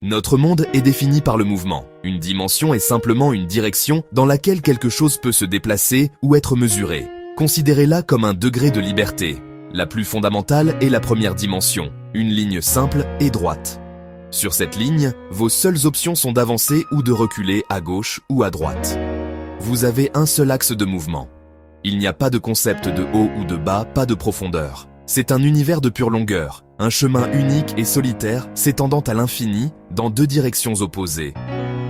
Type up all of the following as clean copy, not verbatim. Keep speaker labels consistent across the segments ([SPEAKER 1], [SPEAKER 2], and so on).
[SPEAKER 1] Notre monde est défini par le mouvement. Une dimension est simplement une direction dans laquelle quelque chose peut se déplacer ou être mesuré. Considérez-la comme un degré de liberté. La plus fondamentale est la première dimension, une ligne simple et droite. Sur cette ligne, vos seules options sont d'avancer ou de reculer à gauche ou à droite. Vous avez un seul axe de mouvement. Il n'y a pas de concept de haut ou de bas, pas de profondeur. C'est un univers de pure longueur, un chemin unique et solitaire s'étendant à l'infini dans deux directions opposées.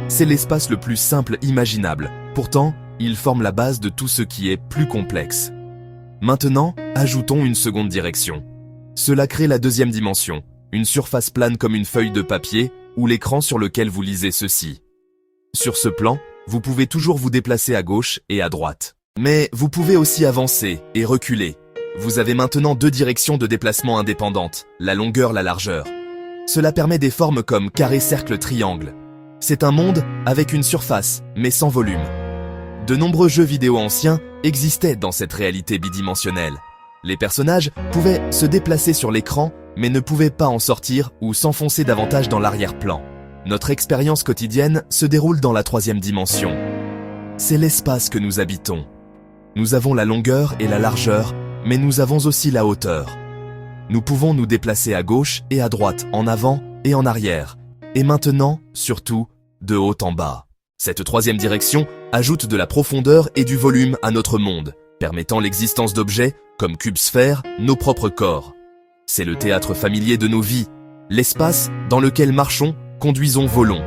[SPEAKER 1] C'est l'espace le plus simple imaginable, pourtant, il forme la base de tout ce qui est plus complexe. Maintenant, ajoutons une seconde direction. Cela crée la deuxième dimension, une surface plane comme une feuille de papier ou l'écran sur lequel vous lisez ceci. Sur ce plan, vous pouvez toujours vous déplacer à gauche et à droite. Mais vous pouvez aussi avancer et reculer. Vous avez maintenant deux directions de déplacement indépendantes, la longueur, la largeur. Cela permet des formes comme carré, cercle, triangle. C'est un monde avec une surface, mais sans volume. De nombreux jeux vidéo anciens existaient dans cette réalité bidimensionnelle. Les personnages pouvaient se déplacer sur l'écran, mais ne pouvaient pas en sortir ou s'enfoncer davantage dans l'arrière-plan. Notre expérience quotidienne se déroule dans la troisième dimension. C'est l'espace que nous habitons. Nous avons la longueur et la largeur, mais nous avons aussi la hauteur. Nous pouvons nous déplacer à gauche et à droite, en avant et en arrière, et maintenant, surtout, de haut en bas. Cette troisième direction ajoute de la profondeur et du volume à notre monde, permettant l'existence d'objets comme cubes-sphères, nos propres corps. C'est le théâtre familier de nos vies, l'espace dans lequel marchons, conduisons, volons.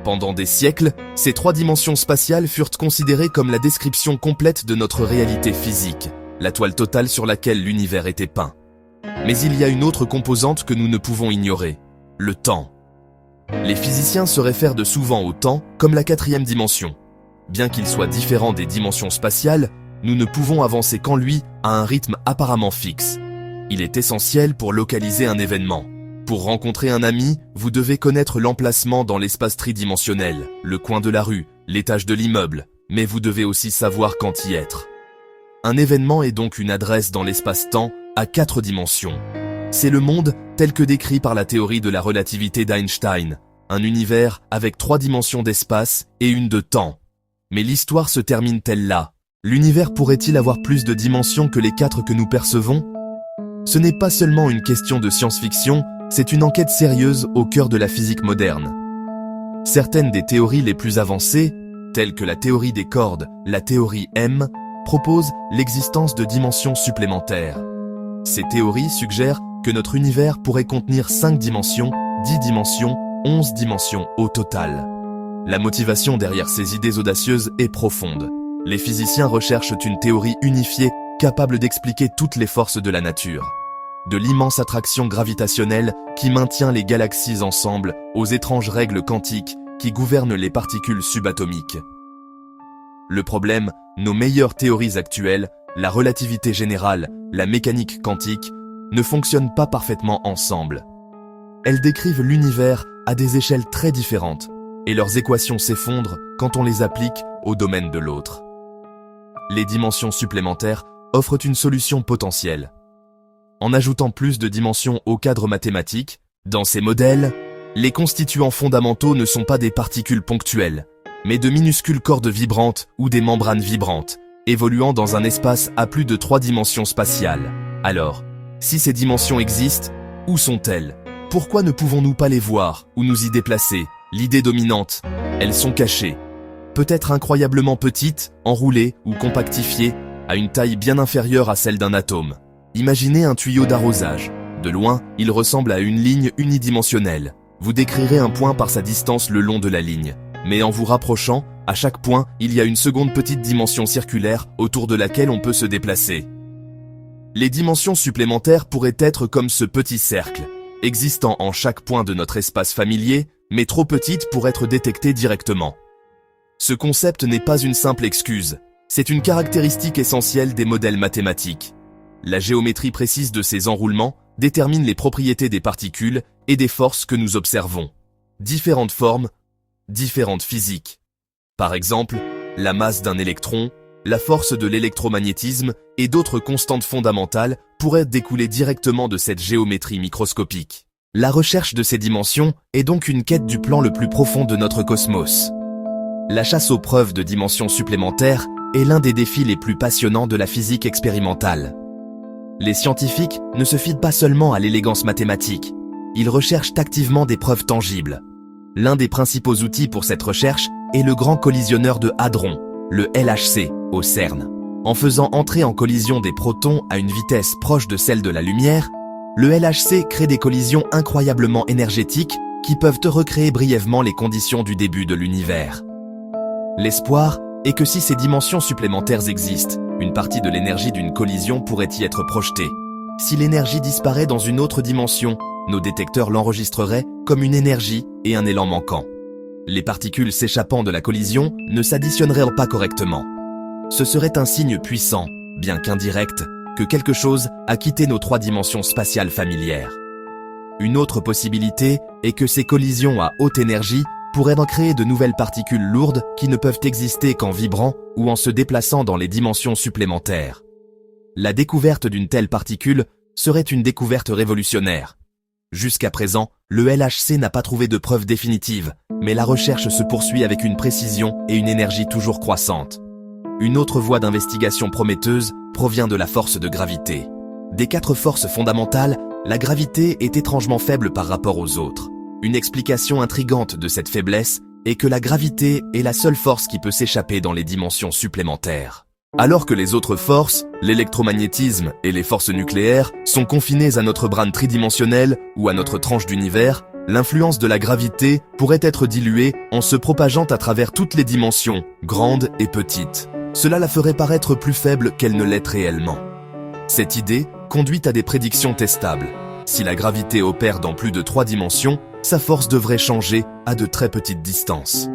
[SPEAKER 1] Pendant des siècles, ces trois dimensions spatiales furent considérées comme la description complète de notre réalité physique, la toile totale sur laquelle l'univers était peint. Mais il y a une autre composante que nous ne pouvons ignorer, le temps. Les physiciens se réfèrent de souvent au temps comme la quatrième dimension. Bien qu'il soit différent des dimensions spatiales, nous ne pouvons avancer qu'en lui à un rythme apparemment fixe. Il est essentiel pour localiser un événement. Pour rencontrer un ami, vous devez connaître l'emplacement dans l'espace tridimensionnel, le coin de la rue, l'étage de l'immeuble, mais vous devez aussi savoir quand y être. Un événement est donc une adresse dans l'espace-temps à 4 dimensions. C'est le monde tel que décrit par la théorie de la relativité d'Einstein, un univers avec 3 dimensions d'espace et une de temps. Mais l'histoire se termine-t-elle là? L'univers pourrait-il avoir plus de dimensions que les 4 que nous percevons? Ce n'est pas seulement une question de science-fiction, c'est une enquête sérieuse au cœur de la physique moderne. Certaines des théories les plus avancées, telles que la théorie des cordes, la théorie M, proposent l'existence de dimensions supplémentaires. Ces théories suggèrent que notre univers pourrait contenir 5 dimensions, 10 dimensions, 11 dimensions au total. La motivation derrière ces idées audacieuses est profonde. Les physiciens recherchent une théorie unifiée capable d'expliquer toutes les forces de la nature. De l'immense attraction gravitationnelle qui maintient les galaxies ensemble aux étranges règles quantiques qui gouvernent les particules subatomiques. Le problème, nos meilleures théories actuelles, la relativité générale, la mécanique quantique, ne fonctionnent pas parfaitement ensemble. Elles décrivent l'univers à des échelles très différentes, et leurs équations s'effondrent quand on les applique au domaine de l'autre. Les dimensions supplémentaires offrent une solution potentielle. En ajoutant plus de dimensions au cadre mathématique, dans ces modèles, les constituants fondamentaux ne sont pas des particules ponctuelles, mais de minuscules cordes vibrantes ou des membranes vibrantes, évoluant dans un espace à plus de 3 dimensions spatiales. Alors, si ces dimensions existent, où sont-elles? Pourquoi ne pouvons-nous pas les voir ou nous y déplacer? L'idée dominante, elles sont cachées. Peut-être incroyablement petites, enroulées ou compactifiées, à une taille bien inférieure à celle d'un atome. Imaginez un tuyau d'arrosage. De loin, il ressemble à une ligne unidimensionnelle. Vous décrirez un point par sa distance le long de la ligne. Mais en vous rapprochant, à chaque point, il y a une seconde petite dimension circulaire autour de laquelle on peut se déplacer. Les dimensions supplémentaires pourraient être comme ce petit cercle, existant en chaque point de notre espace familier, mais trop petites pour être détectées directement. Ce concept n'est pas une simple excuse, c'est une caractéristique essentielle des modèles mathématiques. La géométrie précise de ces enroulements détermine les propriétés des particules et des forces que nous observons. Différentes formes, différentes physiques. Par exemple, la masse d'un électron, la force de l'électromagnétisme et d'autres constantes fondamentales pourraient découler directement de cette géométrie microscopique. La recherche de ces dimensions est donc une quête du plan le plus profond de notre cosmos. La chasse aux preuves de dimensions supplémentaires est l'un des défis les plus passionnants de la physique expérimentale. Les scientifiques ne se fient pas seulement à l'élégance mathématique, ils recherchent activement des preuves tangibles. L'un des principaux outils pour cette recherche est le Grand Collisionneur de Hadron, le LHC, au CERN. En faisant entrer en collision des protons à une vitesse proche de celle de la lumière, le LHC crée des collisions incroyablement énergétiques qui peuvent recréer brièvement les conditions du début de l'univers. L'espoir est que si ces dimensions supplémentaires existent, une partie de l'énergie d'une collision pourrait y être projetée. Si l'énergie disparaît dans une autre dimension, nos détecteurs l'enregistreraient comme une énergie et un élan manquant. Les particules s'échappant de la collision ne s'additionneraient pas correctement. Ce serait un signe puissant, bien qu'indirect, que quelque chose a quitté nos 3 dimensions spatiales familières. Une autre possibilité est que ces collisions à haute énergie pourraient en créer de nouvelles particules lourdes qui ne peuvent exister qu'en vibrant ou en se déplaçant dans les dimensions supplémentaires. La découverte d'une telle particule serait une découverte révolutionnaire. Jusqu'à présent, le LHC n'a pas trouvé de preuve définitive, mais la recherche se poursuit avec une précision et une énergie toujours croissantes. Une autre voie d'investigation prometteuse provient de la force de gravité. Des 4 forces fondamentales, la gravité est étrangement faible par rapport aux autres. Une explication intrigante de cette faiblesse est que la gravité est la seule force qui peut s'échapper dans les dimensions supplémentaires. Alors que les autres forces, l'électromagnétisme et les forces nucléaires, sont confinées à notre brin tridimensionnel ou à notre tranche d'univers, l'influence de la gravité pourrait être diluée en se propageant à travers toutes les dimensions, grandes et petites. Cela la ferait paraître plus faible qu'elle ne l'est réellement. Cette idée conduit à des prédictions testables. Si la gravité opère dans plus de 3 dimensions, sa force devrait changer à de très petites distances.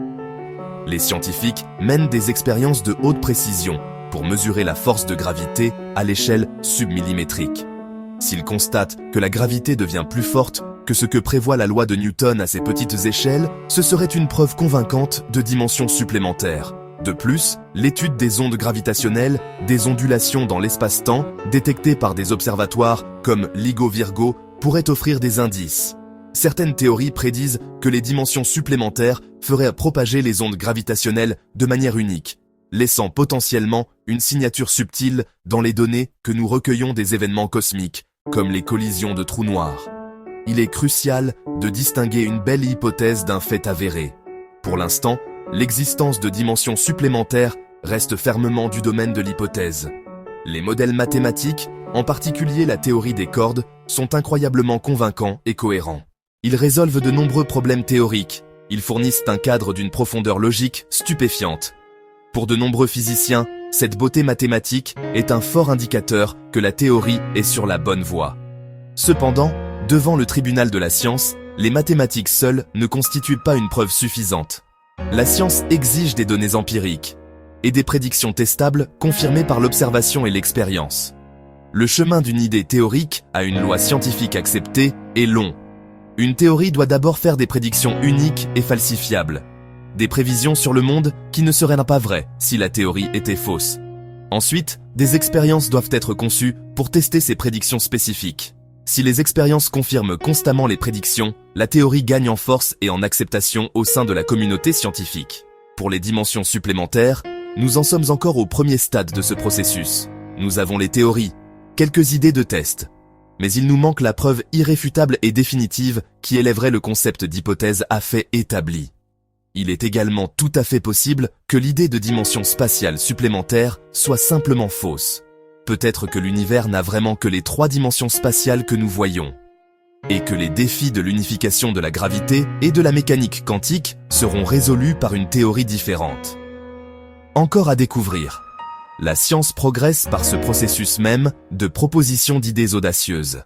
[SPEAKER 1] Les scientifiques mènent des expériences de haute précision pour mesurer la force de gravité à l'échelle submillimétrique. S'ils constatent que la gravité devient plus forte que ce que prévoit la loi de Newton à ces petites échelles, ce serait une preuve convaincante de dimensions supplémentaires. De plus, l'étude des ondes gravitationnelles, des ondulations dans l'espace-temps, détectées par des observatoires comme LIGO Virgo, pourrait offrir des indices. Certaines théories prédisent que les dimensions supplémentaires feraient propager les ondes gravitationnelles de manière unique, laissant potentiellement une signature subtile dans les données que nous recueillons des événements cosmiques, comme les collisions de trous noirs. Il est crucial de distinguer une belle hypothèse d'un fait avéré. Pour l'instant, l'existence de dimensions supplémentaires reste fermement du domaine de l'hypothèse. Les modèles mathématiques, en particulier la théorie des cordes, sont incroyablement convaincants et cohérents. Ils résolvent de nombreux problèmes théoriques. Ils fournissent un cadre d'une profondeur logique stupéfiante. Pour de nombreux physiciens, cette beauté mathématique est un fort indicateur que la théorie est sur la bonne voie. Cependant, devant le tribunal de la science, les mathématiques seules ne constituent pas une preuve suffisante. La science exige des données empiriques et des prédictions testables confirmées par l'observation et l'expérience. Le chemin d'une idée théorique à une loi scientifique acceptée est long. Une théorie doit d'abord faire des prédictions uniques et falsifiables. Des prévisions sur le monde qui ne seraient pas vraies si la théorie était fausse. Ensuite, des expériences doivent être conçues pour tester ces prédictions spécifiques. Si les expériences confirment constamment les prédictions, la théorie gagne en force et en acceptation au sein de la communauté scientifique. Pour les dimensions supplémentaires, nous en sommes encore au premier stade de ce processus. Nous avons les théories, quelques idées de test, mais il nous manque la preuve irréfutable et définitive qui élèverait le concept d'hypothèse à fait établi. Il est également tout à fait possible que l'idée de dimension spatiale supplémentaire soit simplement fausse. Peut-être que l'univers n'a vraiment que les 3 dimensions spatiales que nous voyons, et que les défis de l'unification de la gravité et de la mécanique quantique seront résolus par une théorie différente. Encore à découvrir. La science progresse par ce processus même de proposition d'idées audacieuses.